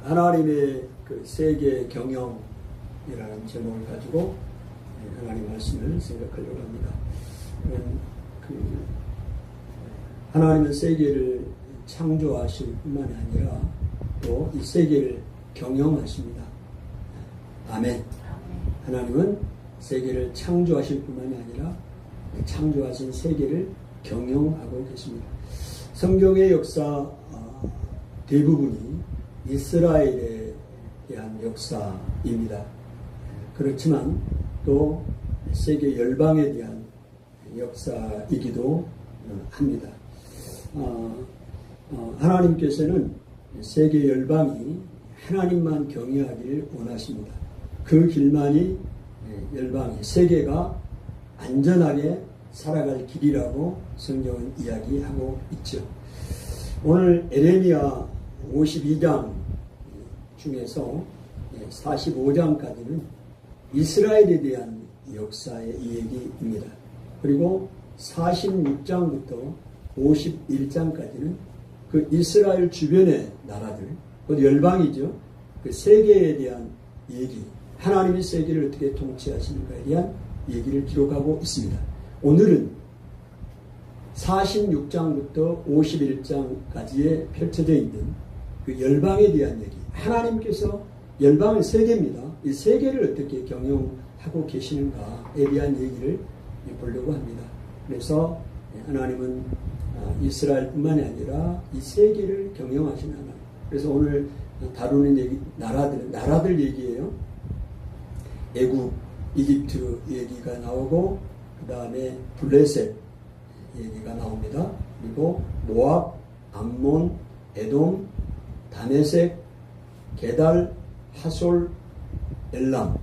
하나님의 그 세계 경영이라는 제목을 가지고 하나님 말씀을 생각하려고 합니다. 하나님은 세계를 창조하실 뿐만이 아니라 또 이 세계를 경영하십니다. 아멘. 하나님은 세계를 창조하실 뿐만이 아니라 창조하신 세계를 경영하고 계십니다. 성경의 역사 대부분이 이스라엘에 대한 역사입니다. 그렇지만 또 세계 열방에 대한 역사이기도 합니다. 하나님께서는 세계 열방이 하나님만 경외하기를 원하십니다. 그 길만이 열방이 세계가 안전하게 살아갈 길이라고 성경은 이야기하고 있죠. 오늘 에레미야 52장 중에서 45장까지는 이스라엘에 대한 역사의 이야기입니다. 그리고 46장부터 51장까지는 그 이스라엘 주변의 나라들, 그 열방이죠. 그 세계에 대한 얘기, 하나님이 세계를 어떻게 통치하시는가에 대한 얘기를 기록하고 있습니다. 오늘은 46장부터 51장까지에 펼쳐져 있는 그 열방에 대한 얘기, 하나님께서 열방은 세계입니다. 이 세계를 어떻게 경영하고 계시는가에 대한 얘기를 보려고 합니다. 그래서 하나님은 이스라엘뿐만이 아니라 이 세계를 경영하시는 하나님. 그래서 오늘 다루는 얘기, 나라들 얘기예요. 애굽, 이집트 얘기가 나오고 그 다음에 블레셋 얘기가 나옵니다. 그리고 모압, 암몬, 에돔, 다메섹, 게달, 하솔, 엘람,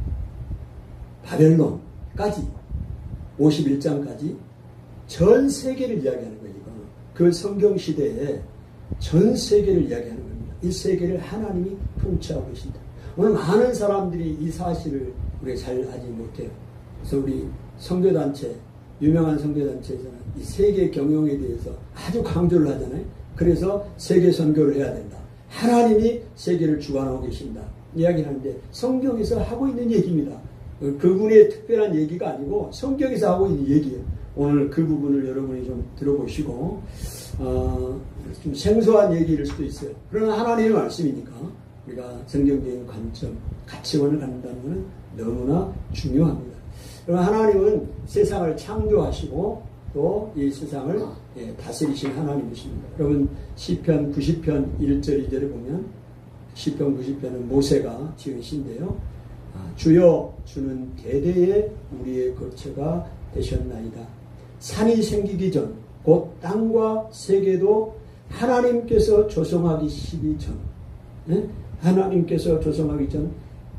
바벨론까지 51장까지 전 세계를 이야기하는 거예요. 그 성경 시대에 전 세계를 이야기하는 겁니다. 이 세계를 하나님이 통치하고 계신다. 오늘 많은 사람들이 이 사실을 우리가 잘 알지 못해요. 그래서 우리 선교단체, 유명한 선교단체에서는 이 세계 경영에 대해서 아주 강조를 하잖아요. 그래서 세계 선교를 해야 된다. 하나님이 세계를 주관하고 계신다. 이야기를 하는데 성경에서 하고 있는 얘기입니다. 그분의 특별한 얘기가 아니고 성경에서 하고 있는 얘기예요. 오늘 그 부분을 여러분이 좀 들어보시고 좀 생소한 얘기일 수도 있어요. 그러나 하나님의 말씀이니까 우리가 성경적인 관점, 가치관을 갖는다는 것은 너무나 중요합니다. 그러나 하나님은 세상을 창조하시고 또 이 세상을 다스리신 하나님이십니다. 여러분 시편 90편 1절 2절에 보면 시편 90편은 모세가 지은 시인데요. 주여 주는 대대에 우리의 거처가 되셨나이다. 산이 생기기 전 곧 땅과 세계도 하나님께서 조성하기 전 하나님께서 조성하기 전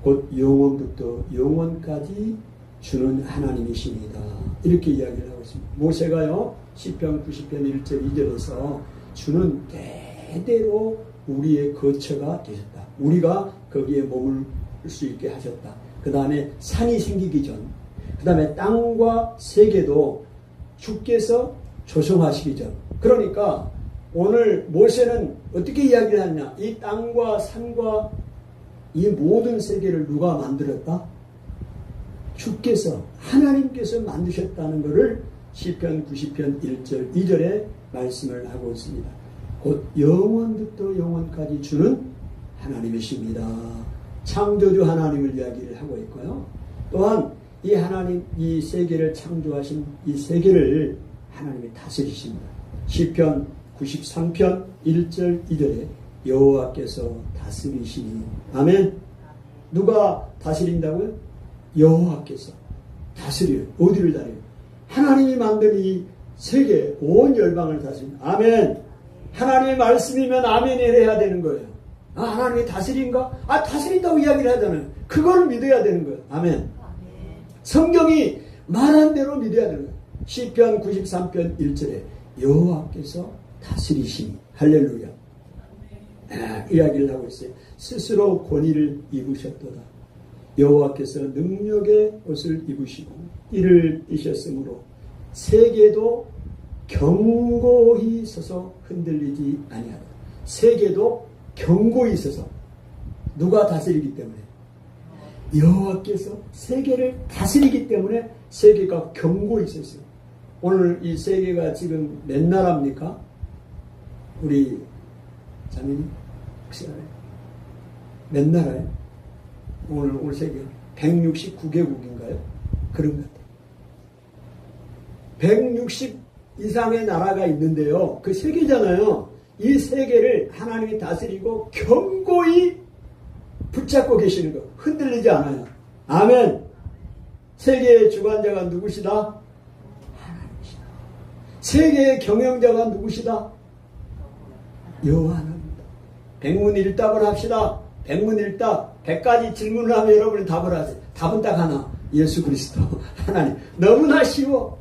곧 영원부터 영원까지 주는 하나님이십니다. 이렇게 이야기를 하고 있습니다. 모세가요 시편 90편 1절 2절에서 주는 대대로 우리의 거처가 되셨다. 우리가 거기에 머물 수 있게 하셨다. 그 다음에 산이 생기기 전, 그 다음에 땅과 세계도 주께서 조성하시기 전. 그러니까 오늘 모세는 어떻게 이야기를 하냐? 이 땅과 산과 이 모든 세계를 누가 만들었다? 주께서, 하나님께서 만드셨다는 것을 시편 90편 1절 2절에 말씀을 하고 있습니다. 곧 영원부터 영원까지 주는 하나님이십니다. 창조주 하나님을 이야기를 하고 있고요. 또한 이 하나님, 이 세계를 창조하신 이 세계를 하나님이 다스리십니다. 시편 93편 1절 2절에 여호와께서 다스리시니. 아멘. 누가 다스린다고요? 여호와께서 다스려요. 어디를 다스려요? 하나님이 만든 이 세계 온 열방을 다스립니다. 아멘. 하나님의 말씀이면 아멘을 해야 되는 거예요. 하나님이 다스린가? 다스린다고 이야기를 하잖아요. 그걸 믿어야 되는 거예요. 아멘. 성경이 말한 대로 믿어야 되는 거예요. 시편 93편 1절에 여호와께서 다스리시니. 할렐루야. 이야기를 하고 있어요. 스스로 권위를 입으셨도다. 여호와께서 능력의 옷을 입으시고 이를 입으셨으므로 세계도 경고히 서서 흔들리지 아니하다. 세계도 경고히 서서 누가 다스리기 때문에? 여호와께서 세계를 다스리기 때문에 세계가 견고히 있었어요. 오늘 이 세계가 지금 몇 나라입니까? 우리 자매님 혹시 알아요? 몇 나라예요? 오늘 세계 169개국인가요? 그런 것 같아요. 160 이상의 나라가 있는데요. 그 세계잖아요. 이 세계를 하나님이 다스리고 견고히 붙잡고 계시는 거. 흔들리지 않아요. 아멘. 세계의 주관자가 누구시다? 하나님이시다. 세계의 경영자가 누구시다? 여호와 하나님입니다. 백문일답을 합시다. 백문일답. 100가지 질문을 하면 여러분이 답을 하세요. 답은 딱 하나. 예수 그리스도 하나님. 너무나 쉬워.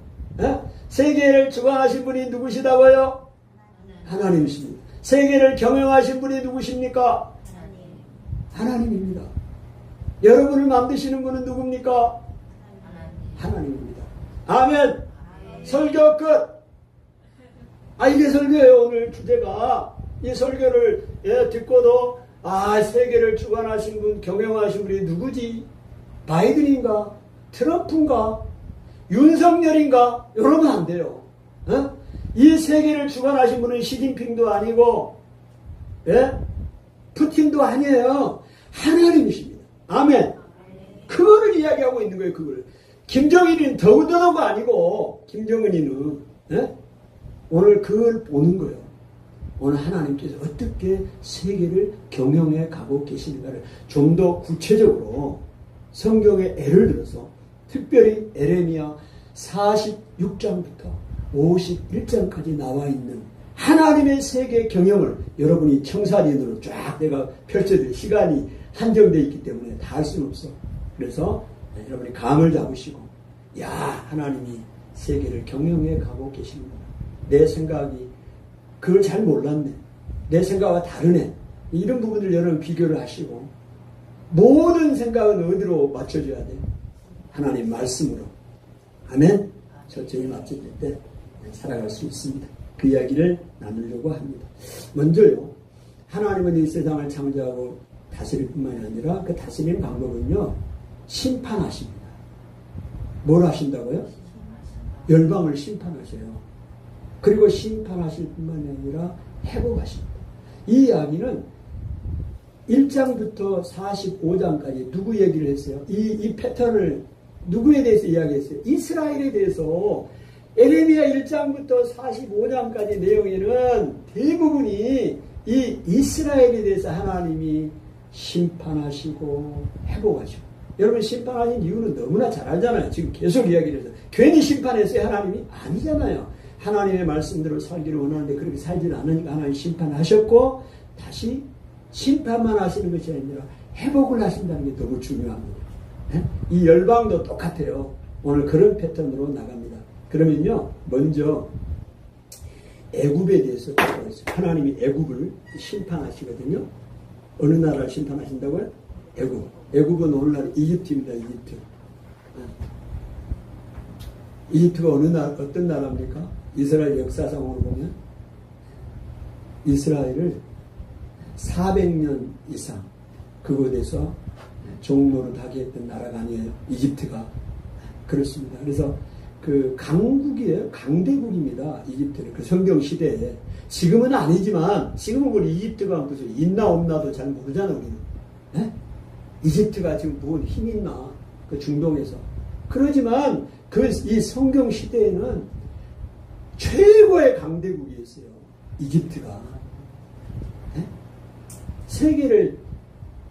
세계를 주관하신 분이 누구시다고요? 하나님이십니다. 세계를 경영하신 분이 누구십니까? 하나님입니다. 여러분을 만드시는 분은 누굽니까? 하나님입니다. 아멘. 설교 끝. 이게 설교예요. 오늘 주제가. 이 설교를 듣고도 세계를 주관하신 분, 경영하신 분이 누구지? 바이든인가? 트럼프인가? 윤석열인가? 이러면 안 돼요. 이 세계를 주관하신 분은 시진핑도 아니고, 푸틴도 아니에요. 하나님이십니다. 아멘. 그거를 이야기하고 있는 거예요, 그걸. 김정일은 더더더가 아니고, 김정은이는, 오늘 그걸 보는 거예요. 오늘 하나님께서 어떻게 세계를 경영해 가고 계시는가를 좀 더 구체적으로 성경의 예를 들어서 특별히 에레미야 46장부터 51장까지 나와 있는 하나님의 세계 경영을 여러분이 청사진으로 쫙 내가 펼쳐드릴 시간이 한정되어 있기 때문에 다 할 수는 없어. 그래서 여러분이 감을 잡으시고 하나님이 세계를 경영해 가고 계시는구나. 내 생각이 그걸 잘 몰랐네. 내 생각과 다르네. 이런 부분들 여러분 비교를 하시고 모든 생각은 어디로 맞춰줘야 돼? 하나님 말씀으로. 아멘. 철저히 맞춰질 때 살아갈 수 있습니다. 그 이야기를 나누려고 합니다. 먼저요. 하나님은 이 세상을 창조하고 다스릴 뿐만이 아니라 그 다스리는 방법은요. 심판하십니다. 뭘 하신다고요? 열방을 심판하셔요. 그리고 심판하실 뿐만이 아니라 회복하십니다. 이 이야기는 1장부터 45장까지 누구 얘기를 했어요? 이 패턴을 누구에 대해서 이야기했어요? 이스라엘에 대해서 에레미야 1장부터 45장까지 내용에는 대부분이 이 이스라엘에 대해서 하나님이 심판하시고 회복하시고 여러분 심판하신 이유는 너무나 잘 알잖아요. 지금 계속 이야기를 해서 괜히 심판했어요 하나님이? 아니잖아요. 하나님의 말씀대로 살기를 원하는데 그렇게 살지는 않으니까 하나님 심판하셨고 다시 심판만 하시는 것이 아니라 회복을 하신다는 게 너무 중요합니다. 이 열방도 똑같아요. 오늘 그런 패턴으로 나갑니다. 그러면요 먼저 애굽에 대해서 들어보겠습니다. 하나님이 애굽을 심판하시거든요. 어느 나라를 심판하신다고요? 애굽. 애굽은 오늘날 이집트입니다. 이집트. 이집트가 어떤 나라입니까? 이스라엘 역사상으로 보면 이스라엘을 400년 이상 그곳에서 종노릇하게 했던 나라가 아니에요. 이집트가. 그렇습니다. 그래서 그 강국이에요. 강대국입니다. 이집트는. 그 성경 시대에. 지금은 아니지만 지금은 우리 이집트가 무슨 있나 없나도 잘 모르잖아요. 우리는. 이집트가 지금 뭔 힘 있나. 그 중동에서. 그러지만 이 성경 시대에는 최고의 강대국이었어요. 이집트가. 세계를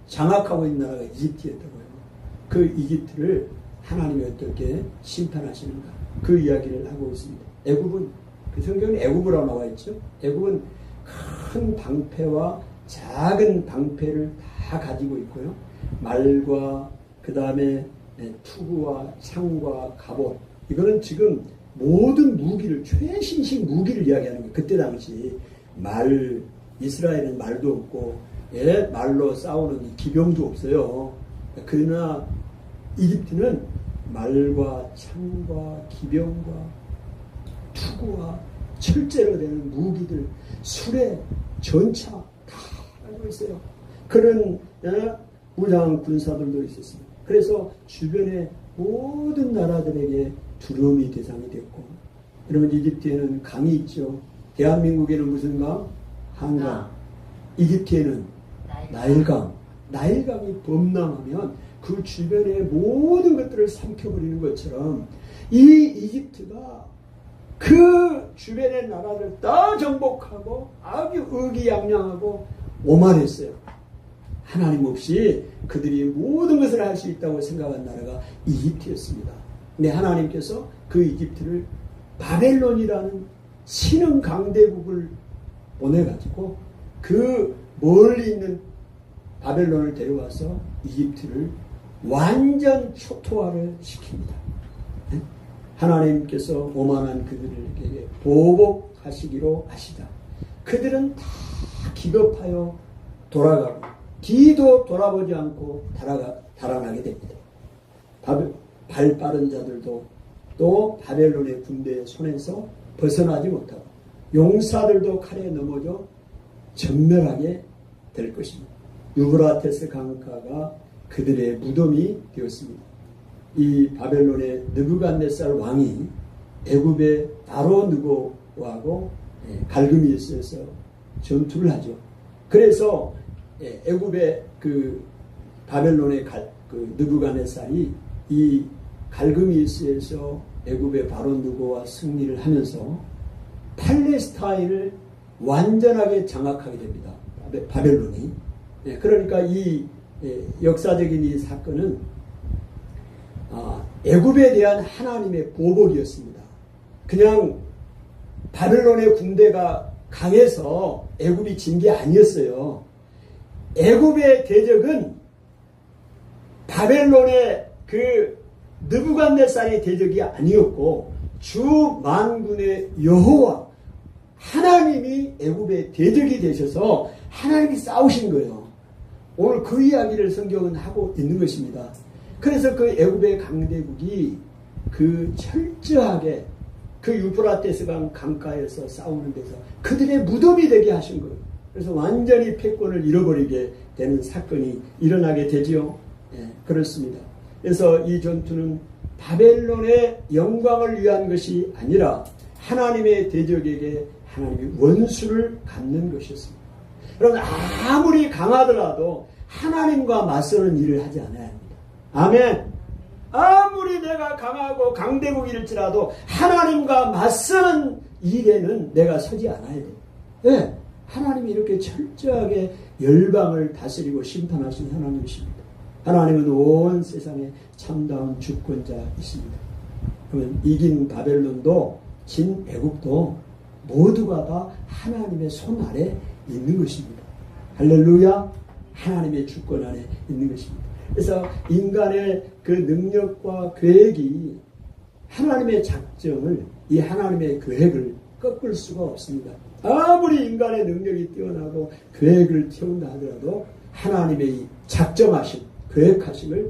장악하고 있는 나라가 이집트였다고요. 그 이집트를 하나님이 어떻게 심판하시는가. 그 이야기를 하고 있습니다. 애굽은, 그 성경에 애굽이라고 나와 있죠. 애굽은 큰 방패와 작은 방패를 다 가지고 있고요. 말과 그 다음에 투구와 창과 갑옷. 이거는 지금 모든 무기를, 최신식 무기를 이야기하는 거예요. 그때 당시 이스라엘은 말도 없고, 말로 싸우는 기병도 없어요. 그러나 이집트는 말과 창과 기병과 투구와 철제로 되는 무기들, 수레, 전차 다 가지고 있어요. 그런 무장한 군사들도 있었습니다. 그래서 주변의 모든 나라들에게 두려움이 대상이 됐고, 여러분 이집트에는 강이 있죠. 대한민국에는 무슨 강? 한강. 이집트에는 나일강. 나일강이 범람하면 그 주변의 모든 것들을 삼켜버리는 것처럼 이 이집트가 그 주변의 나라를 다 정복하고 아주 의기양양하고 오만했어요. 하나님 없이 그들이 모든 것을 할 수 있다고 생각한 나라가 이집트였습니다. 근데 하나님께서 그 이집트를 바벨론이라는 신흥 강대국을 보내가지고 그 멀리 있는 바벨론을 데려와서 이집트를 완전 초토화를 시킵니다. 하나님께서 오만한 그들에게 보복하시기로 하시다. 그들은 다 기겁하여 돌아가고 뒤도 돌아보지 않고 달아나게 됩니다. 발 빠른 자들도 또 바벨론의 군대의 손에서 벗어나지 못하고 용사들도 칼에 넘어져 전멸하게 될 것입니다. 유브라테스 강가가 그들의 무덤이 되었습니다. 이 바벨론의 느부갓네살 왕이 애굽의 바로 느고하고 갈그미스에서 전투를 하죠. 그래서 애굽의 그 바벨론의 그 느부갓네살이 이 갈그미스에서 애굽의 바로 느고와 승리를 하면서 팔레스타인을 완전하게 장악하게 됩니다. 바벨론이. 그러니까 이 역사적인 이 사건은 애굽에 대한 하나님의 보복이었습니다. 그냥 바벨론의 군대가 강해서 애굽이 진 게 아니었어요. 애굽의 대적은 바벨론의 그 느부갓네살의 대적이 아니었고 주 만군의 여호와 하나님이 애굽의 대적이 되셔서 하나님이 싸우신 거예요. 오늘 그 이야기를 성경은 하고 있는 것입니다. 그래서 그 애굽의 강대국이 그 철저하게 그 유프라테스 강가에서 싸우는 데서 그들의 무덤이 되게 하신 거예요. 그래서 완전히 패권을 잃어버리게 되는 사건이 일어나게 되지요. 그렇습니다. 그래서 이 전투는 바벨론의 영광을 위한 것이 아니라 하나님의 대적에게 하나님의 원수를 갚는 것이었습니다. 여러분 아무리 강하더라도 하나님과 맞서는 일을 하지 않아야 합니다. 아멘. 아무리 내가 강하고 강대국일지라도 하나님과 맞서는 일에는 내가 서지 않아야 돼요. 네. 하나님이 이렇게 철저하게 열방을 다스리고 심판하신 하나님이십니다. 하나님은 온 세상에 참다운 주권자이십니다. 그러면 이긴 바벨론도 진 애국도 모두가 다 하나님의 손 아래 있는 것입니다. 할렐루야. 하나님의 주권 안에 있는 것입니다. 그래서 인간의 그 능력과 계획이 하나님의 작정을, 이 하나님의 계획을 꺾을 수가 없습니다. 아무리 인간의 능력이 뛰어나고 계획을 태운다 하더라도 하나님의 작정하심, 계획하심을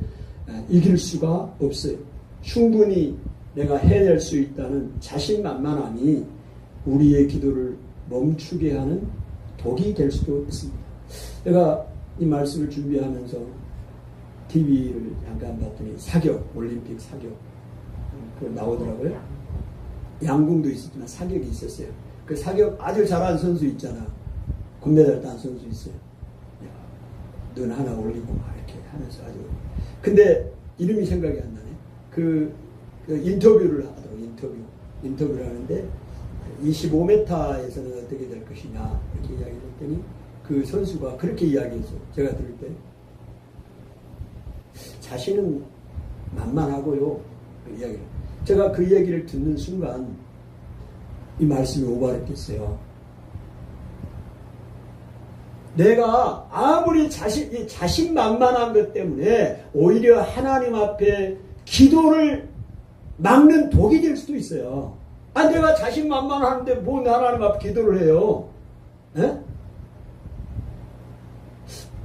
이길 수가 없어요. 충분히 내가 해낼 수 있다는 자신만만함이 우리의 기도를 멈추게 하는 독이 될 수도 있습니다. 제가 이 말씀을 준비하면서 TV를 잠깐 봤더니 사격, 올림픽 사격 나오더라고요. 양궁도 있었지만 사격이 있었어요. 그 사격 아주 잘하는 선수 있잖아. 금메달 딴 선수 있어요. 눈 하나 올리고 막 이렇게 하면서 아주. 근데 이름이 생각이 안 나네. 그 인터뷰를 하더라고. 인터뷰를 하는데 25m에서는 어떻게 될 것이냐 이렇게 이야기를 했더니 그 선수가 그렇게 이야기했어요. 제가 들을 때 자신은 만만하고요. 그 이야기를. 제가 그 얘기를 듣는 순간 이 말씀이 오버했겠어요. 내가 아무리 자신만만한 것 때문에 오히려 하나님 앞에 기도를 막는 독이 될 수도 있어요. 내가 자신만만하는데 뭔 하나님 앞에 기도를 해요? 에?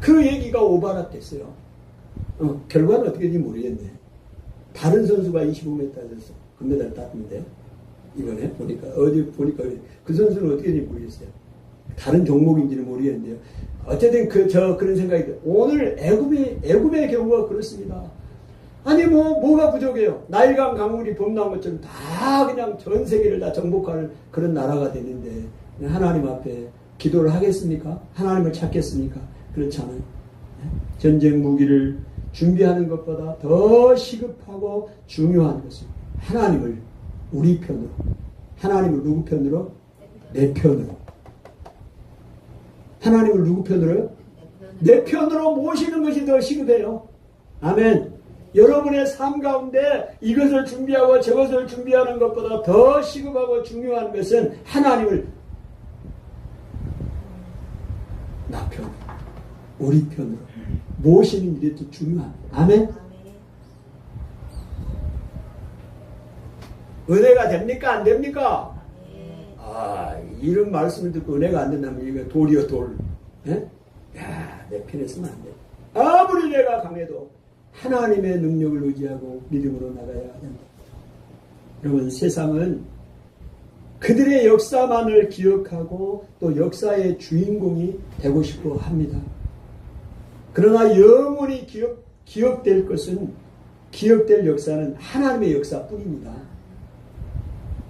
그 얘기가 오버했겠어요. 결과는 어떻게 될지 모르겠네. 다른 선수가 25m에서 금메달 땄는데 이번에 보니까 어디 보니까 그 선수는 어떻게 될지 모르겠어요. 다른 종목인지는 모르겠는데요. 어쨌든 그런 생각이 들어요. 오늘 애굽의 경우가 그렇습니다. 아니 뭐가 부족해요? 나일강 강물이 범람한 것처럼 다 그냥 전 세계를 다 정복할 그런 나라가 되는데 하나님 앞에 기도를 하겠습니까? 하나님을 찾겠습니까? 그렇지 않아요. 전쟁 무기를 준비하는 것보다 더 시급하고 중요한 것은 하나님을 우리 편으로, 하나님을 누구 편으로? 내 편으로. 하나님을 누구 편으로요? 내 편으로 모시는 것이 더 시급해요. 아멘. 여러분의 삶 가운데 이것을 준비하고 저것을 준비하는 것보다 더 시급하고 중요한 것은 하나님을 나 편, 우리 편으로 모시는 일이 더 중요합니다. 아멘. 은혜가 됩니까? 안 됩니까? 이런 말씀을 듣고 은혜가 안 된다면 이거 돌이요 돌. 에? 야, 내 편에 쓰면 안 돼. 아무리 내가 강해도 하나님의 능력을 의지하고 믿음으로 나가야 된다. 여러분, 세상은 그들의 역사만을 기억하고 또 역사의 주인공이 되고 싶어 합니다. 그러나 영원히 기억될 것은, 기억될 역사는 하나님의 역사뿐입니다.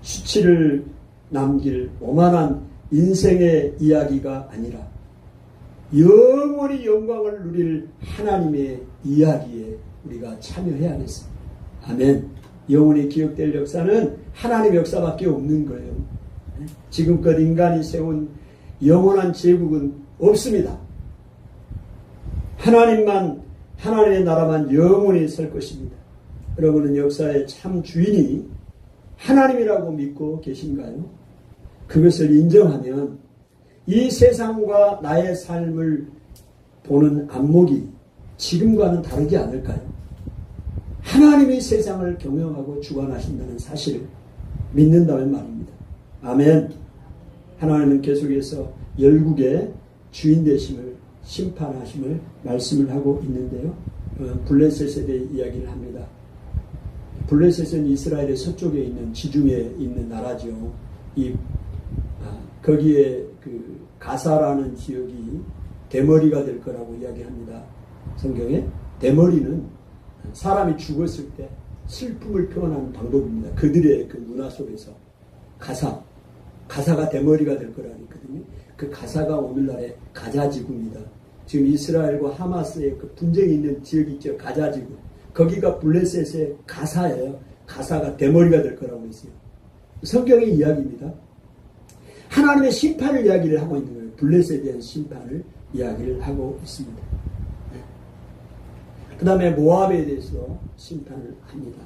수치를 남길 오만한 인생의 이야기가 아니라 영원히 영광을 누릴 하나님의 이야기에 우리가 참여해야겠습니다. 아멘. 영원히 기억될 역사는 하나님의 역사밖에 없는 거예요. 지금껏 인간이 세운 영원한 제국은 없습니다. 하나님의 나라만 영원히 설 것입니다. 여러분은 역사의 참 주인이 하나님이라고 믿고 계신가요? 그것을 인정하면 이 세상과 나의 삶을 보는 안목이 지금과는 다르지 않을까요? 하나님이 세상을 경영하고 주관하신다는 사실을 믿는다는 말입니다. 아멘. 하나님은 계속해서 열국의 주인 되심을, 심판하심을 말씀을 하고 있는데요. 블레셋에 대해 이야기를 합니다. 블레셋은 이스라엘의 서쪽에 있는 지중해에 있는 나라죠. 거기에 그 가사라는 지역이 대머리가 될 거라고 이야기합니다. 성경에 대머리는 사람이 죽었을 때 슬픔을 표현하는 방법입니다. 그들의 그 문화 속에서 가사가 대머리가 될 거라고 했거든요. 그 가사가 오늘날의 가자지구입니다. 지금 이스라엘과 하마스의 그 분쟁이 있는 지역이 있죠. 가자지구. 거기가 블레셋의 가사예요. 가사가 대머리가 될 거라고 했어요. 성경의 이야기입니다. 하나님의 심판을 이야기를 하고 있는 거예요. 블레셋에 대한 심판을 이야기를 하고 있습니다. 그 다음에 모압에 대해서 심판을 합니다.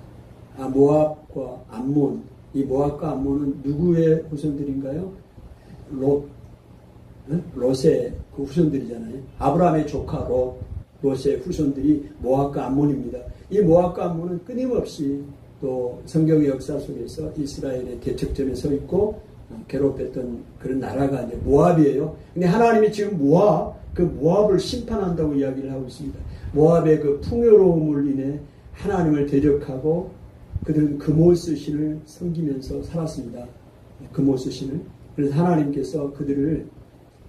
모압과 암몬. 이 모압과 암몬은 누구의 후손들인가요? 롯의 그 후손들이잖아요. 아브라함의 조카 롯의 후손들이 모압과 암몬입니다. 이 모압과 암몬은 끊임없이 또 성경의 역사 속에서 이스라엘의 대척점에 서 있고 괴롭혔던 그런 나라가 이제 모압이에요. 근데 하나님이 지금 모압을 심판한다고 이야기를 하고 있습니다. 모압의 그 풍요로움을 인해 하나님을 대적하고 그들은 금오스 신을 섬기면서 살았습니다. 금오스 신을. 그래서 하나님께서 그들을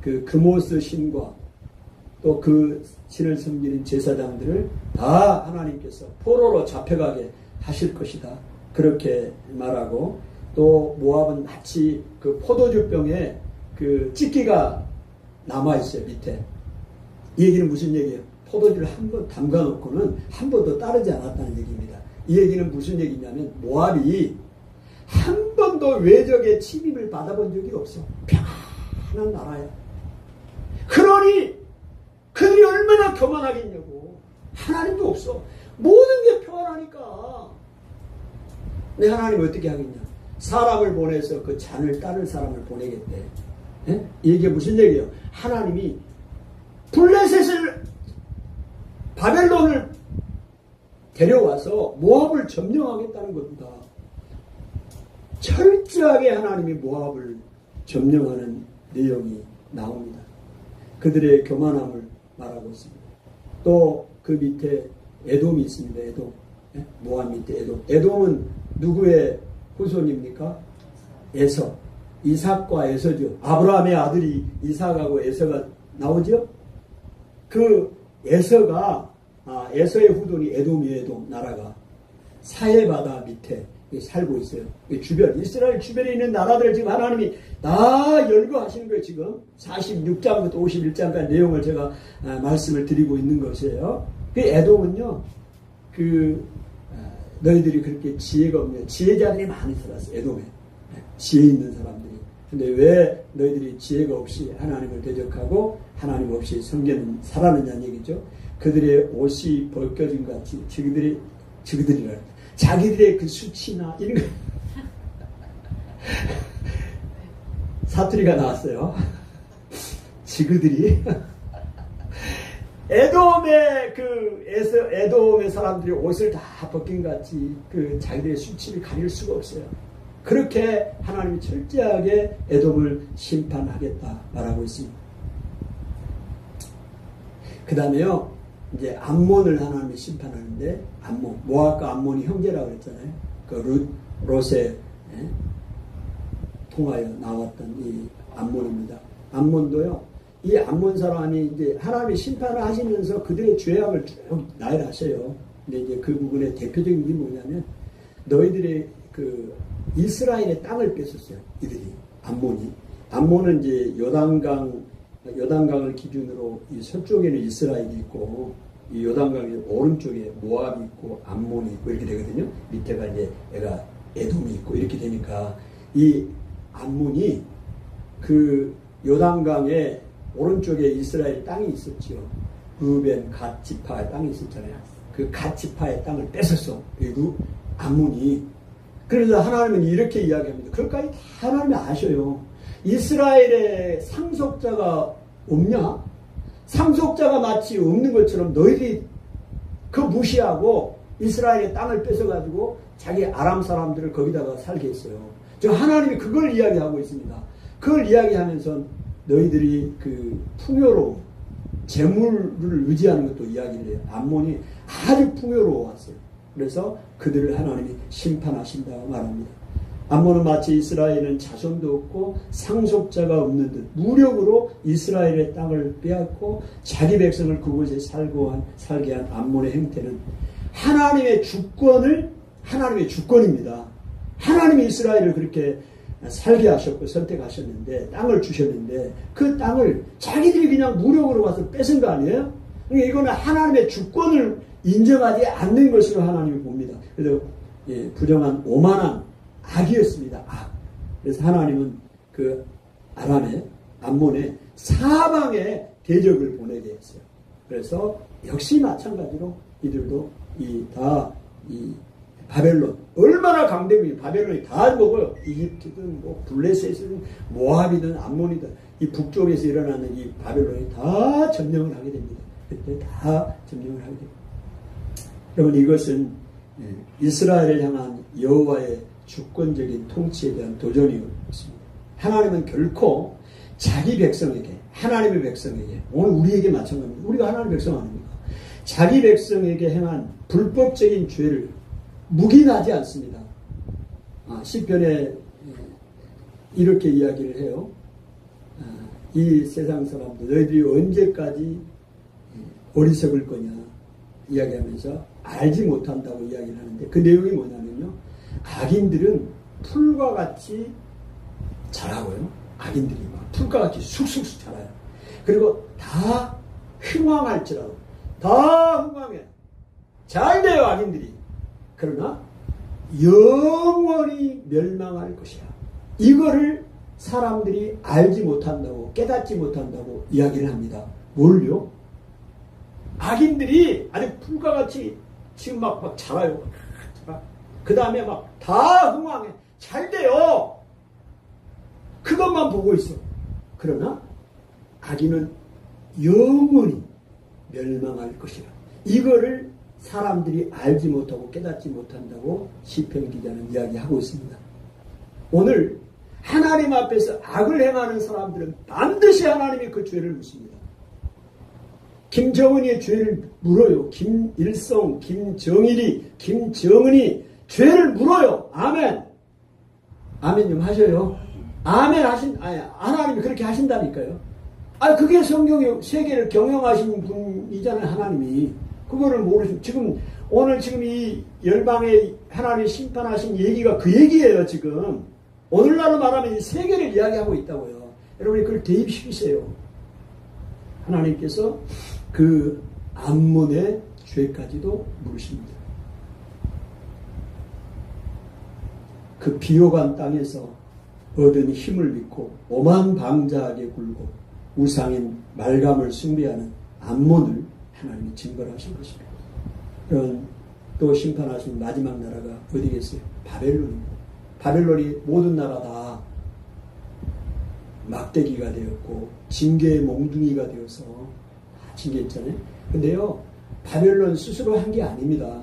그 금오스 신과 또 그 신을 섬기는 제사장들을 다 하나님께서 포로로 잡혀가게 하실 것이다. 그렇게 말하고 또 모압은 마치 그 포도주병에 그 찌끼가 남아있어요. 밑에. 이 얘기는 무슨 얘기예요? 포도주를 한 번 담가놓고는 한 번도 따르지 않았다는 얘기입니다. 이 얘기는 무슨 얘기냐면 모압이 한 번도 외적의 침입을 받아본 적이 없어. 편안한 나라야. 그러니 그들이 얼마나 교만하겠냐고. 하나님도 없어. 모든 게 평안하니까. 근데 하나님은 어떻게 하겠냐. 사람을 보내서 그 잔을 따를 사람을 보내겠대. 예? 이게 무슨 얘기예요? 하나님이 블레셋을 바벨론을 데려와서 모압을 점령하겠다는 겁니다. 철저하게 하나님이 모압을 점령하는 내용이 나옵니다. 그들의 교만함을 말하고 있습니다. 또 그 밑에 에돔이 있습니다. 에돔. 모압 밑에 에돔. 에돔은 누구의 후손입니까? 에서. 이삭과 에서죠. 아브라함의 아들이 이삭하고 에서가 나오죠. 그 에서의 후손이 에돔이에요. 나라가 사해바다 밑에 살고 있어요. 주변 이스라엘 주변에 있는 나라들을 지금 하나님이 다 열거하시는 거예요. 지금 46장부터 51장까지 내용을 제가 말씀을 드리고 있는 것이에요. 그 에돔은요, 너희들이 그렇게 지혜가 없냐, 지혜자들이 많이 살았어요. 에돔에 지혜 있는 사람들이. 근데 왜 너희들이 지혜가 없이 하나님을 대적하고 하나님 없이 섬기는 살았느냐는 얘기죠. 그들의 옷이 벗겨진 것 같이 저기들이라 자기들의 그 수치나 이런 거 사투리가 나왔어요. 지그들이 에돔의 사람들이 옷을 다 벗긴 것 같이 자기들의 수치를 가릴 수가 없어요. 그렇게 하나님이 철저하게 에돔을 심판하겠다 말하고 있습니다. 그 다음에요, 이제 암몬을 하나님이 심판하는데, 모압과 암몬이 형제라고 그랬잖아요. 롯에 통하여 나왔던 이 암몬입니다. 암몬도요, 이 암몬 사람이 이제 하나님이 심판을 하시면서 그들의 죄악을 쭉 나열하셔요. 근데 이제 그 부분의 대표적인 게 뭐냐면, 너희들의 이스라엘의 땅을 뺏었어요. 이들이, 암몬은 이제 요단강을 기준으로 이 서쪽에는 이스라엘이 있고, 이 요단강의 오른쪽에 모압이 있고, 암몬이 있고, 이렇게 되거든요. 밑에가 이제 에돔이 있고, 이렇게 되니까, 이 암몬이 요단강의 오른쪽에 이스라엘 땅이 있었죠. 루벤 갓 지파의 땅이 있었잖아요. 그 갓 지파의 땅을 뺏었어. 그리고 암몬이. 그래서 하나님은 이렇게 이야기합니다. 그것까지 다 하나님이 아셔요. 이스라엘의 상속자가 없냐? 상속자가 마치 없는 것처럼 너희들이 무시하고 이스라엘의 땅을 뺏어가지고 자기 아람 사람들을 거기다가 살게 했어요. 저 하나님이 그걸 이야기하고 있습니다. 그걸 이야기하면서 너희들이 풍요로움, 재물을 의지하는 것도 이야기를 해요. 암몬이 아주 풍요로웠어요. 그래서 그들을 하나님이 심판하신다고 말합니다. 암몬은 마치 이스라엘은 자손도 없고 상속자가 없는 듯 무력으로 이스라엘의 땅을 빼앗고 자기 백성을 그곳에 살게 한 암몬의 행태는 하나님의 주권입니다. 하나님이 이스라엘을 그렇게 살게 하셨고 선택하셨는데, 땅을 주셨는데, 그 땅을 자기들이 그냥 무력으로 와서 뺏은 거 아니에요? 그러니까 이거는 하나님의 주권을 인정하지 않는 것으로 하나님이 봅니다. 그래서 부정한 오만한 악이었습니다. 악. 그래서 하나님은 암몬의 사방에 대적을 보내게 했어요. 그래서 역시 마찬가지로 이들도 바벨론, 얼마나 강대국이 바벨론이 다 먹어요. 이집트든 블레셋이든 모압이든 암몬이든 이 북쪽에서 일어나는 이 바벨론이 다 점령을 하게 됩니다. 그때 다 점령을 하게 됩니다. 여러분, 이것은 이스라엘을 향한 여호와의 주권적인 통치에 대한 도전이었습니다. 하나님은 결코 자기 백성에게, 하나님의 백성에게, 오늘 우리에게 마찬가지입니다. 우리가 하나님의 백성 아닙니까? 자기 백성에게 행한 불법적인 죄를 묵인하지 않습니다. 시편에 이렇게 이야기를 해요. 이 세상 사람들, 너희들이 언제까지 어리석을 거냐 이야기하면서 알지 못한다고 이야기를 하는데, 그 내용이 뭐냐면요, 악인들은 풀과 같이 자라고요. 악인들이 막 풀과 같이 쑥쑥 자라요. 그리고 다 흥왕할지라도, 다 흥왕해. 잘 돼요, 악인들이. 그러나 영원히 멸망할 것이야. 이거를 사람들이 알지 못한다고, 깨닫지 못한다고 이야기를 합니다. 뭘요? 악인들이 아주 풀과 같이 지금 막 자라요. 그 다음에 막 다 흥왕해. 잘 돼요. 그것만 보고 있어. 그러나 악인은 영원히 멸망할 것이라. 이거를 사람들이 알지 못하고 깨닫지 못한다고 시편 기자는 이야기하고 있습니다. 오늘 하나님 앞에서 악을 행하는 사람들은 반드시 하나님이 그 죄를 묻습니다. 김정은이의 죄를 물어요. 김일성, 김정일이, 김정은이 죄를 물어요. 아멘. 아멘 좀 하셔요. 아멘 하나님이 그렇게 하신다니까요. 그게 성경의 세계를 경영하시는 분이잖아요, 하나님이. 그거를 모르시고, 오늘 이 열방에 하나님이 심판하신 얘기가 그 얘기예요, 지금. 오늘날로 말하면 이 세계를 이야기하고 있다고요. 여러분이 그걸 대입시키세요. 하나님께서 그 암몬의 죄까지도 물으십니다. 그 비호감 땅에서 얻은 힘을 믿고 오만방자하게 굴고 우상인 말감을 숭배하는 암몬을 하나님이 징벌하신 것입니다. 그런 또 심판하신 마지막 나라가 어디겠어요? 바벨론입니다. 바벨론이 모든 나라 다 막대기가 되었고 징계의 몽둥이가 되어서 징계했잖아요. 근데요, 바벨론 스스로 한 게 아닙니다.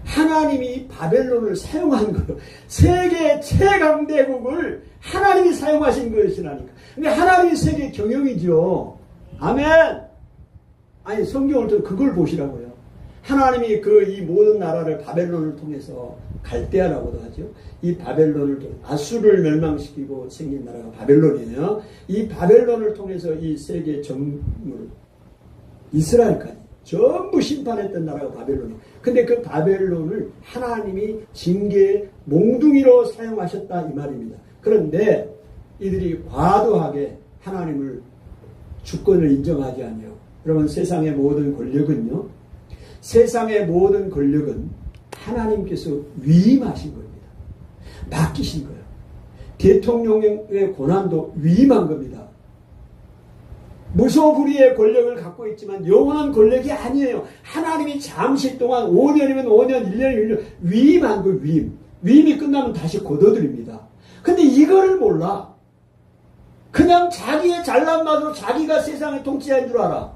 하나님이 바벨론을 사용한 거예요. 세계 최강대국을 하나님이 사용하신 것이라니까. 근데 하나님이 세계 경영이죠. 아멘. 성경을 또 그걸 보시라고요. 하나님이 이 모든 나라를 바벨론을 통해서 갈대아라고도 하죠. 이 바벨론을 통해 아수를 멸망시키고 생긴 나라가 바벨론이에요. 이 바벨론을 통해서 이 세계 정물 이스라엘까지 전부 심판했던 나라가 바벨론이에요. 근데 그 바벨론을 하나님이 징계의 몽둥이로 사용하셨다 이 말입니다. 그런데 이들이 과도하게 하나님을 주권을 인정하지 않아요. 여러분, 세상의 모든 권력은요, 세상의 모든 권력은 하나님께서 위임하신 겁니다. 맡기신 거예요. 대통령의 권한도 위임한 겁니다. 무소불위의 권력을 갖고 있지만 영원한 권력이 아니에요. 하나님이 잠시 동안 5년이면 5년, 1년이면 1년 위임한 거 위임. 위임이 끝나면 다시 거둬들입니다. 근데 이거를 몰라. 그냥 자기의 잘난 맛으로 자기가 세상의 통치자인 줄 알아.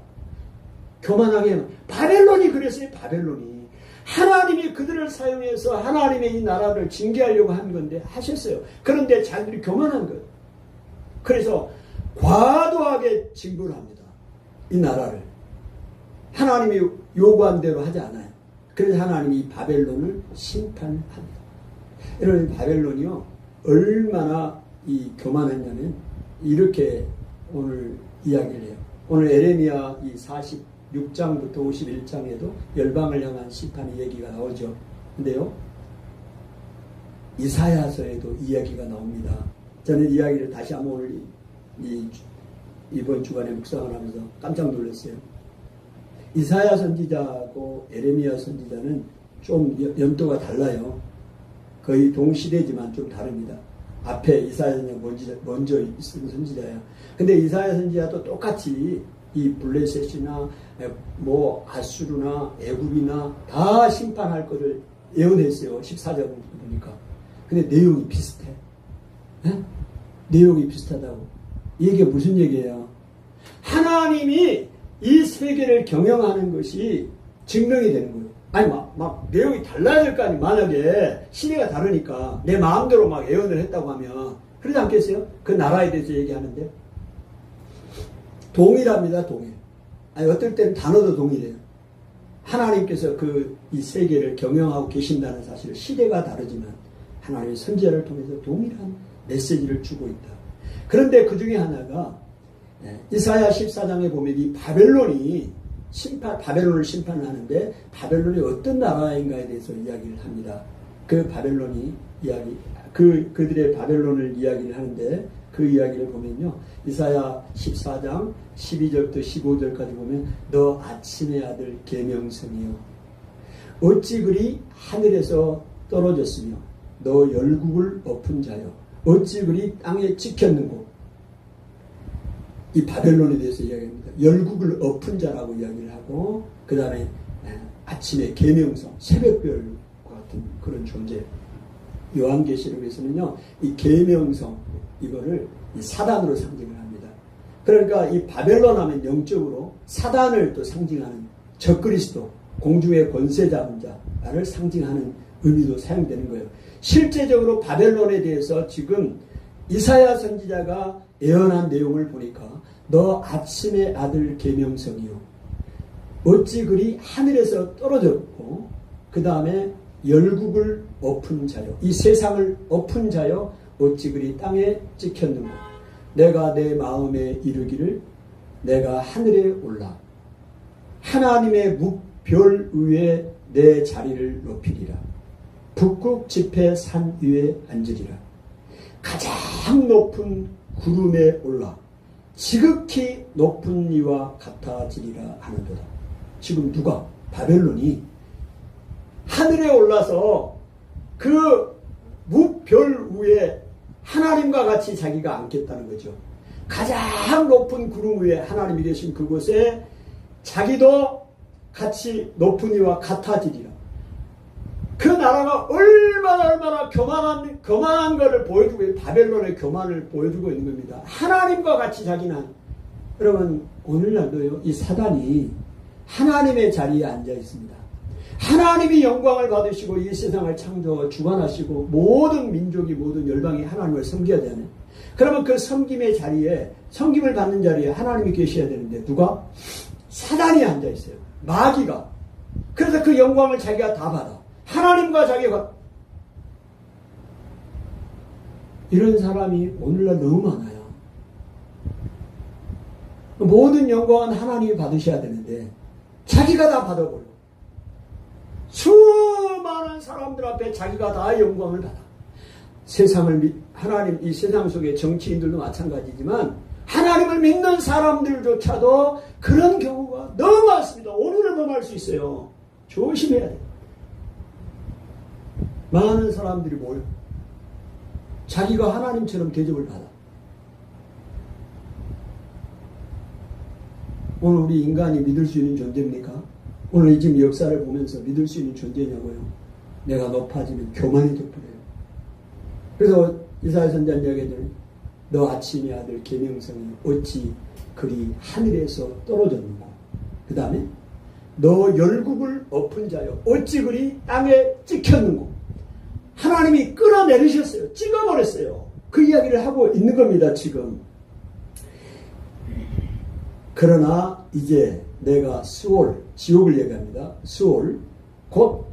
교만하게. 바벨론이 그랬어요. 바벨론이. 하나님이 그들을 사용해서 하나님의 이 나라를 징계하려고 한 건데 하셨어요. 그런데 자기들이 교만한 거예요. 그래서 과도하게 징벌을 합니다. 이 나라를. 하나님이 요구한 대로 하지 않아요. 그래서 하나님이 이 바벨론을 심판합니다. 여러분, 바벨론이요, 얼마나 교만했냐면 이렇게 오늘 이야기를 해요. 오늘 에레미야 이 46장부터 51장에도 열방을 향한 심판의 얘기가 나오죠. 근데요, 이사야서에도 이야기가 나옵니다. 저는 이야기를 다시 한번 오늘 이번 주간에 묵상을 하면서 깜짝 놀랐어요. 이사야 선지자하고 에레미야 선지자는 좀 연도가 달라요. 거의 동시대지만 좀 다릅니다. 앞에 이사야 선지자가 먼저 있은 선지자예요. 근데 이사야 선지자도 똑같이 이 블레셋이나 아수르나 애굽이나 다 심판할 것을 예언했어요. 14장 보니까. 근데 내용이 비슷해. 에? 내용이 비슷하다고. 이게 무슨 얘기예요? 하나님이 이 세계를 경영하는 것이 증명이 되는 거예요. 막 내용이 달라질 거 아니에요. 만약에 시대가 다르니까 내 마음대로 막 예언을 했다고 하면 그러지 않겠어요? 그 나라에 대해서 얘기하는데 동일합니다. 동일. 어떨 때는 단어도 동일해요. 하나님께서 이 세계를 경영하고 계신다는 사실, 시대가 다르지만 하나님의 선지자를 통해서 동일한 메시지를 주고 있다. 그런데 그 중에 하나가 이사야 14장에 보면 이 바벨론을 심판을 하는데 바벨론이 어떤 나라인가에 대해서 이야기를 합니다. 그 바벨론이 그들의 바벨론을 이야기를 하는데 그 이야기를 보면요. 이사야 14장 12절부터 15절까지 보면 너 아침의 아들 계명성이여 어찌 그리 하늘에서 떨어졌으며 너 열국을 엎은 자여 어찌 그리 땅에 찍혔는고. 이 바벨론에 대해서 이야기합니다. 열국을 엎은 자라고 이야기를 하고 그 다음에 아침의 계명성, 새벽별과 같은 그런 존재. 요한계시록에서는요, 이 계명성 이거를 이 사단으로 상징을 합니다. 그러니까 이 바벨론 하면 영적으로 사단을 또 상징하는 적그리스도, 공중의 권세 잡은 자를 상징하는 의미도 사용되는 거예요. 실제적으로 바벨론에 대해서 지금 이사야 선지자가 예언한 내용을 보니까 너 아침의 아들 계명성이요 어찌 그리 하늘에서 떨어졌고 그 다음에 열국을 엎은 자요 이 세상을 엎은 자요 어찌 그리 땅에 찍혔는고. 내가 내 마음에 이르기를 내가 하늘에 올라 하나님의 묵별 위에 내 자리를 높이리라. 북극 지폐 산 위에 앉으리라. 가장 높은 구름에 올라 지극히 높은 이와 같아지리라 하는도다. 지금 누가? 바벨론이 하늘에 올라서 그 묵별 위에 하나님과 같이 자기가 앉겠다는 거죠. 가장 높은 구름 위에 하나님이 계신 그곳에 자기도 같이 높은 이와 같아지리라. 그 나라가 얼마나 교만한 것을 보여주고, 바벨론의 교만을 보여주고 있는 겁니다. 하나님과 같이 자기는. 여러분, 오늘날도요, 이 사단이 하나님의 자리에 앉아 있습니다. 하나님이 영광을 받으시고 이 세상을 주관하시고 모든 민족이 모든 열방이 하나님을 섬겨야 되네. 그러면 그 섬김의 자리에, 섬김을 받는 자리에 하나님이 계셔야 되는데 누가? 사단이 앉아 있어요. 마귀가. 그래서 그 영광을 자기가 다 받아. 하나님과 자기가. 이런 사람이 오늘날 너무 많아요. 모든 영광은 하나님이 받으셔야 되는데 자기가 다 받아버려. 수많은 사람들 앞에 자기가 다 영광을 받아. 하나님, 이 세상 속의 정치인들도 마찬가지지만 하나님을 믿는 사람들조차도 그런 경우가 너무 많습니다. 오류를 범할 수 있어요. 조심해야 돼요. 많은 사람들이 뭐예요? 자기가 하나님처럼 대접을 받아. 오늘 우리 인간이 믿을 수 있는 존재입니까? 오늘 지금 역사를 보면서 믿을 수 있는 존재냐고요? 내가 높아지면 교만이 되버려요. 그래서 이사야 선지자 이야기하는 너 아침의 아들 계명성이 어찌 그리 하늘에서 떨어졌는고. 그 다음에 너 열국을 엎은 자여 어찌 그리 땅에 찍혔는고. 하나님이 끌어내리셨어요. 찍어버렸어요. 그 이야기를 하고 있는 겁니다. 지금. 그러나 이제 내가 수올, 지옥을 얘기합니다. 수올, 곧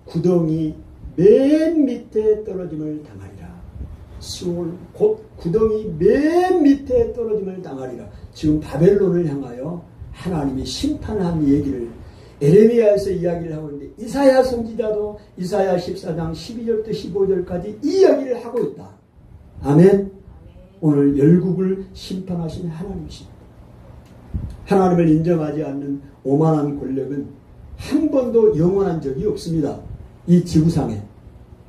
구덩이 맨 밑에 떨어짐을 당하리라. 수올, 곧 구덩이 맨 밑에 떨어짐을 당하리라. 지금 바벨론을 향하여 하나님이 심판한 얘기를 에레미야에서 이야기를 하고 있는데, 이사야 선지자도 이사야 14장 12절부터 15절까지 이 이야기를 하고 있다. 아멘. 오늘 열국을 심판하신 하나님이십니다. 하나님을 인정하지 않는 오만한 권력은 한 번도 영원한 적이 없습니다. 이 지구상에.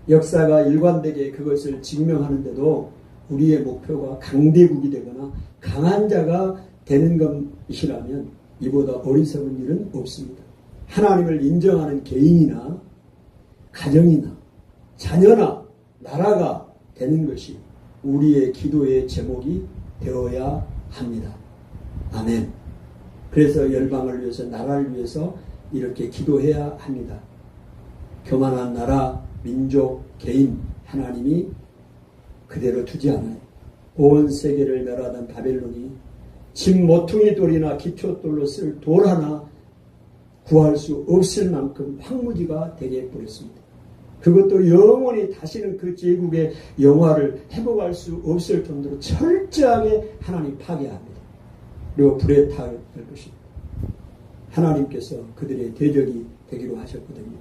역사가 일관되게 그것을 증명하는데도 우리의 목표가 강대국이 되거나 강한 자가 되는 것이라면 이보다 어리석은 일은 없습니다. 하나님을 인정하는 개인이나 가정이나 자녀나 나라가 되는 것이 우리의 기도의 제목이 되어야 합니다. 아멘. 그래서 열방을 위해서, 나라를 위해서 이렇게 기도해야 합니다. 교만한 나라, 민족, 개인, 하나님이 그대로 두지 않아요. 온 세계를 멸하던 바벨론이 집 모퉁이 돌이나 기초돌로 쓸 돌 하나 구할 수 없을 만큼 황무지가 되게 해버렸습니다. 그것도 영원히 다시는 그 제국의 영화를 회복할 수 없을 정도로 철저하게 하나님 파괴합니다. 그리고 불에 탈 것입니다. 하나님께서 그들의 대적이 되기로 하셨거든요.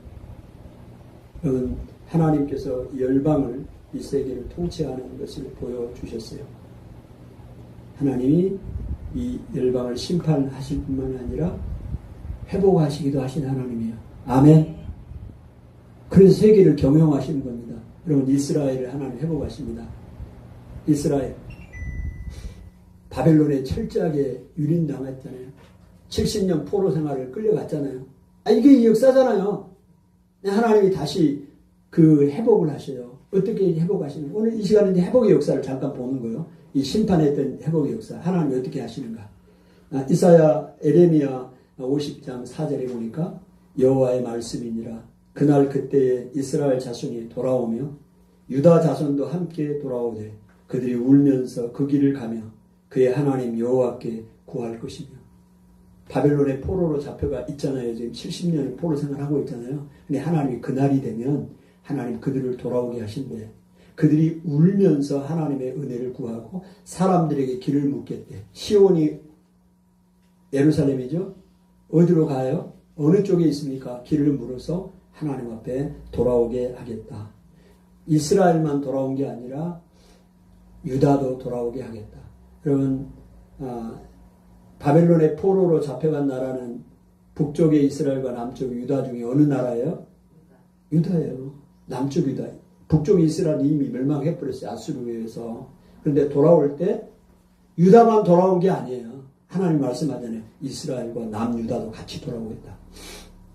여러분, 하나님께서 열방을, 이 세계를 통치하는 것을 보여주셨어요. 하나님이 이 열방을 심판하실 뿐만 아니라 회복하시기도 하신 하나님이에요. 아멘. 그래서 세계를 경영하시는 겁니다. 여러분, 이스라엘을 하나님 회복하십니다. 이스라엘. 바벨론에 철저하게 유린당했잖아요. 70년 포로 생활을 끌려갔잖아요. 이게 역사잖아요. 하나님이 다시 그 회복을 하셔요. 어떻게 회복하시는 거예요? 오늘 이 시간에 회복의 역사를 잠깐 보는 거예요. 이 심판했던 회복의 역사. 하나님이 어떻게 하시는가. 이사야, 에레미야 50장 4절에 보니까 여호와의 말씀이니라. 그날 그때에 이스라엘 자손이 돌아오며 유다 자손도 함께 돌아오되 그들이 울면서 그 길을 가며 그의 하나님 여호와께 구할 것이며. 바벨론의 포로로 잡혀가 있잖아요. 지금 70년을 포로 생활하고 있잖아요. 근데 하나님이 그날이 되면 하나님 그들을 돌아오게 하신대. 그들이 울면서 하나님의 은혜를 구하고 사람들에게 길을 묻겠대. 시온이 예루살렘이죠. 어디로 가요? 어느 쪽에 있습니까? 길을 물어서 하나님 앞에 돌아오게 하겠다. 이스라엘만 돌아온 게 아니라 유다도 돌아오게 하겠다. 여러분, 바벨론의 포로로 잡혀간 나라는 북쪽의 이스라엘과 남쪽 유다 중에 어느 나라예요? 유다예요. 남쪽 유다. 북쪽 이스라엘이 이미 멸망해버렸어요. 아수르에 의해서. 그런데 돌아올 때 유다만 돌아온 게 아니에요. 하나님 말씀하잖아요. 이스라엘과 남유다도 같이 돌아오겠다.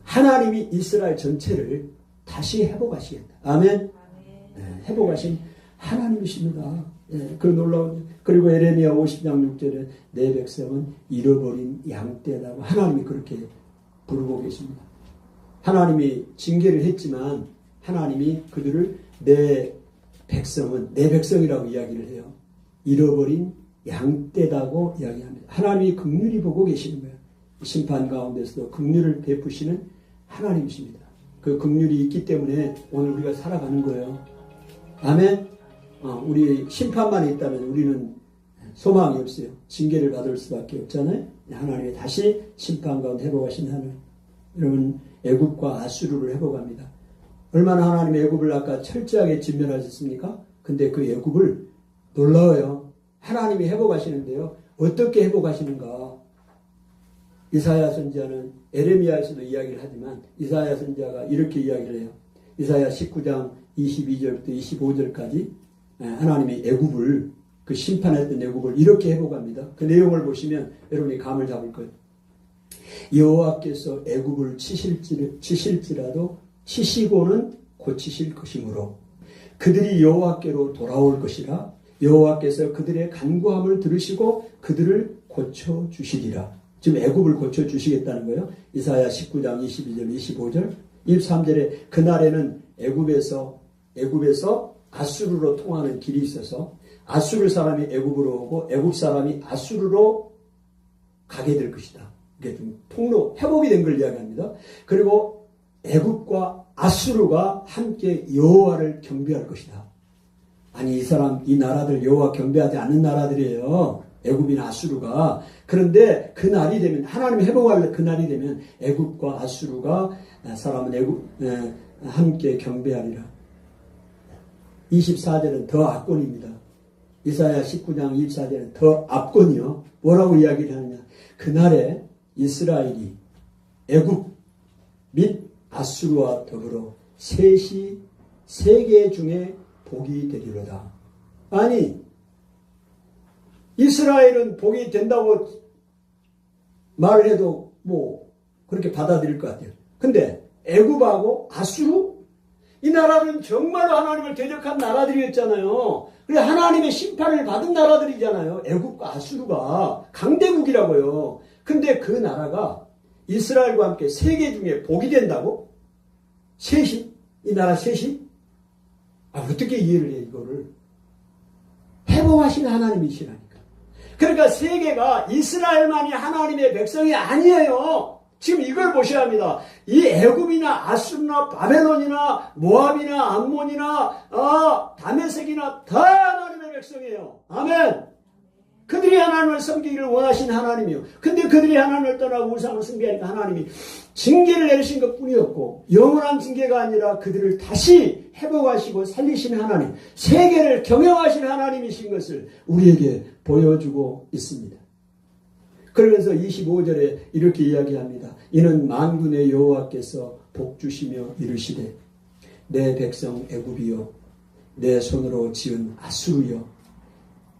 하나님이 이스라엘 전체를 다시 회복하시겠다. 아멘. 네, 회복하신 하나님이십니다. 네, 그 놀라운. 그리고 에레미야 50장 6절에 내 백성은 잃어버린 양떼라고 하나님이 그렇게 부르고 계십니다. 하나님이 징계를 했지만 하나님이 그들을 내 백성은 내 백성이라고 이야기를 해요. 잃어버린 양떼다고 이야기합니다. 하나님이 긍휼히 보고 계시는 거예요. 심판 가운데서도 긍휼을 베푸시는 하나님이십니다. 그 긍휼이 있기 때문에 오늘 우리가 살아가는 거예요. 아멘. 우리 심판만 있다면 우리는 소망이 없어요. 징계를 받을 수밖에 없잖아요. 하나님이 다시 심판 가운데 회복하신 하나님. 여러분, 애굽과 아수르를 회복합니다. 얼마나 하나님이 애굽을 아까 철저하게 진멸하셨습니까? 근데 그 애굽을 놀라워요. 하나님이 회복하시는데요. 어떻게 회복하시는가? 이사야 선지자는 에레미야에서도 이야기를 하지만 이사야 선지자가 이렇게 이야기를 해요. 이사야 19장 22절부터 25절까지 하나님이 애굽을 그 심판했던 애굽을 이렇게 회복합니다. 그 내용을 보시면 여러분이 감을 잡을 거예요. 여호와께서 애굽을 치실지라도 치시고는 고치실 것이므로 그들이 여호와께로 돌아올 것이라. 여호와께서 그들의 간구함을 들으시고 그들을 고쳐주시리라. 지금 애굽을 고쳐주시겠다는 거예요. 이사야 19장 22절 25절 23절에 그날에는 애굽에서 아수르로 통하는 길이 있어서 아수르 사람이 애굽으로 오고 애굽 사람이 아수르로 가게 될 것이다. 이게 좀 통로 회복이 된 걸 이야기합니다. 그리고 애굽과 아수르가 함께 여호와를 경배할 것이다. 아니 이 나라들 여호와 경배하지 않는 나라들이에요. 애굽이나 아수르가. 그런데 그 날이 되면 하나님이 회복할 그 날이 되면 애굽과 아수르가 사람은 함께 경배하리라. 24절은 더 압권입니다. 이사야 19장 24절은 더 압권이요. 뭐라고 이야기를 하느냐. 그날에 이스라엘이 애굽 및 아수르와 더불어 셋이 세계 중에 복이 되리로다. 아니 이스라엘은 복이 된다고 말을 해도 뭐 그렇게 받아들일 것 같아요. 근데 애굽하고 아수르 이 나라는 정말로 하나님을 대적한 나라들이었잖아요. 그래 하나님의 심판을 받은 나라들이잖아요. 애굽과 아수르가 강대국이라고요. 근데 그 나라가 이스라엘과 함께 세계 중에 복이 된다고? 셋이? 이 나라 셋이? 어떻게 이해를 해 이거를? 회복하신 하나님이시라니까. 그러니까 세계가 이스라엘만이 하나님의 백성이 아니에요. 지금 이걸 보셔야 합니다. 이 애굽이나 아수르나 바벨론이나 모압이나 암몬이나 다메섹이나 다 하나님의 백성이에요. 아멘. 그들이 하나님을 섬기기를 원하신 하나님이요. 근데 그들이 하나님을 떠나고 우상을 숭배하니까 하나님이 징계를 내리신 것뿐이었고 영원한 징계가 아니라 그들을 다시 회복하시고 살리신 하나님, 세계를 경영하신 하나님이신 것을 우리에게 보여주고 있습니다. 그러면서 25절에 이렇게 이야기합니다. 이는 만군의 여호와께서 복주시며 이르시되 내 백성 애굽이여 내 손으로 지은 아수르여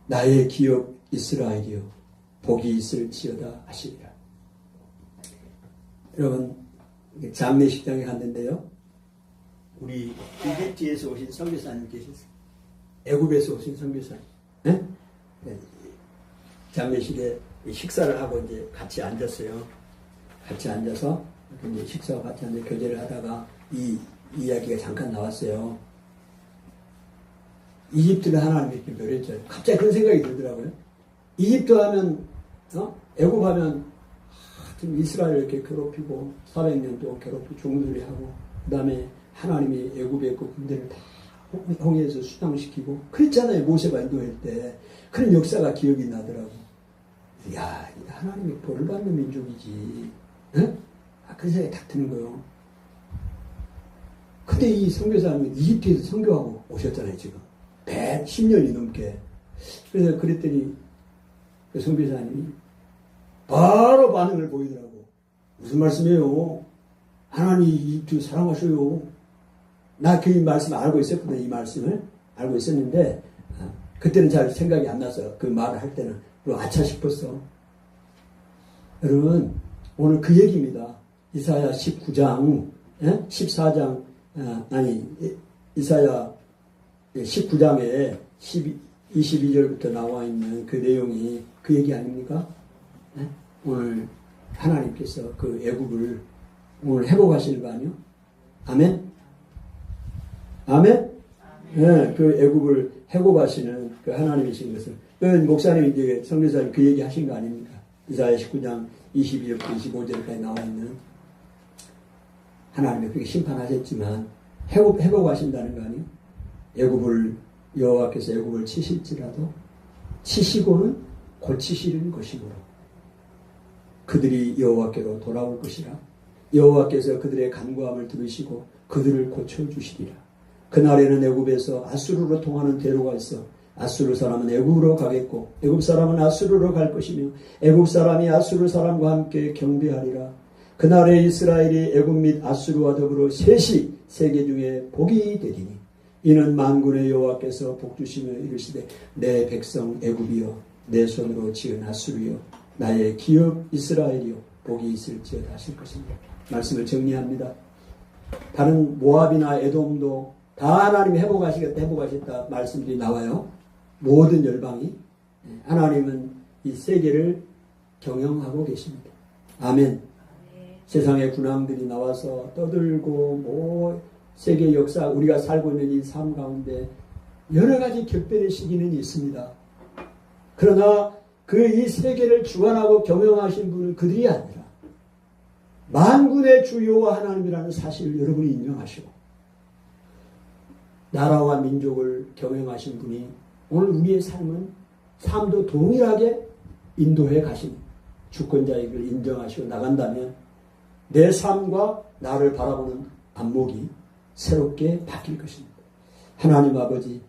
나의 기업 이스라엘이여 복이 있을지어다 하시리라. 여러분 장례식장에 갔는데요. 우리 이집트에서 오신 선교사님 계셨어요. 애굽에서 오신 선교사님. 네? 장례식에 식사를 하고 이제 같이 앉았어요. 같이 앉아서 이제 식사와 같이 앉아 교제를 하다가 이 이야기가 잠깐 나왔어요. 이집트를 하나님이 이렇게 멸했죠. 갑자기 그런 생각이 들더라고요. 이집트 하면, 애굽 하면, 지금 이스라엘 이렇게 괴롭히고, 400년 동안 괴롭히고, 종들이 하고, 그 다음에 하나님이 애굽에 그 군대를 다 홍해에서 수장시키고 그랬잖아요. 모세가 인도할 때. 그런 역사가 기억이 나더라고. 이야, 하나님이 벌을 받는 민족이지. 응? 그런 생각이 딱 드는 거예요. 근데 이 선교사님은 이집트에서 선교하고 오셨잖아요, 지금. 110년이 넘게. 그래서 그랬더니 그 선교사님이 바로 반응을 보이더라고. 무슨 말씀이에요? 하나님이 이집트 사랑하셔요. 나 그 말씀 알고 있었거든, 이 말씀을. 알고 있었는데, 그때는 잘 생각이 안 나서 그 말을 할 때는. 그리고 아차 싶었어. 여러분, 오늘 그 얘기입니다. 이사야 19장, 14장, 이사야 19장에 22절부터 나와 있는 그 내용이 그 얘기 아닙니까? 오늘 하나님께서 그 애굽을 오늘 회복하시는 거 아니요? 아멘? 아멘? 네, 그 애굽을 회복하시는 그 하나님이신 것을. 그 목사님이 이제 선교사님 그 얘기 하신 거 아닙니까? 이사야 19장 22절부터 25절까지 나와 있는 하나님이 그렇게 심판하셨지만 회복하신다는 거 아니에요? 애굽을 여호와께서 애굽을 치실지라도 치시고는 고치시는 것이므로 그들이 여호와께로 돌아올 것이라. 여호와께서 그들의 간구함을 들으시고 그들을 고쳐주시리라. 그날에는 애굽에서 아수르로 통하는 대로가 있어 아수르 사람은 애굽으로 가겠고 애굽 사람은 아수르로 갈 것이며 애굽 사람이 아수르 사람과 함께 경배하리라. 그날에 이스라엘이 애굽 및 아수르와 더불어 셋이 세계 중에 복이 되리니 이는 만군의 여호와께서 복주시며 이르시되 내 백성 애굽이여 내 손으로 지은 아수르여 나의 기업 이스라엘이여 복이 있을지어다 하실 것입니다. 말씀을 정리합니다. 다른 모압이나 에돔도 다 하나님이 회복하셨다 말씀들이 나와요. 모든 열방이. 하나님은 이 세계를 경영하고 계십니다. 아멘. 세상의 군왕들이 나와서 떠들고 세계 역사 우리가 살고 있는 이 삶 가운데 여러 가지 격변의 시기는 있습니다. 그러나 이 세계를 주관하고 경영하신 분은 그들이 아니라 만군의 주 여호와 하나님이라는 사실을 여러분이 인정하시고 나라와 민족을 경영하신 분이 오늘 우리의 삶도 동일하게 인도해 가신 주권자이길 인정하시고 나간다면 내 삶과 나를 바라보는 안목이 새롭게 바뀔 것입니다. 하나님 아버지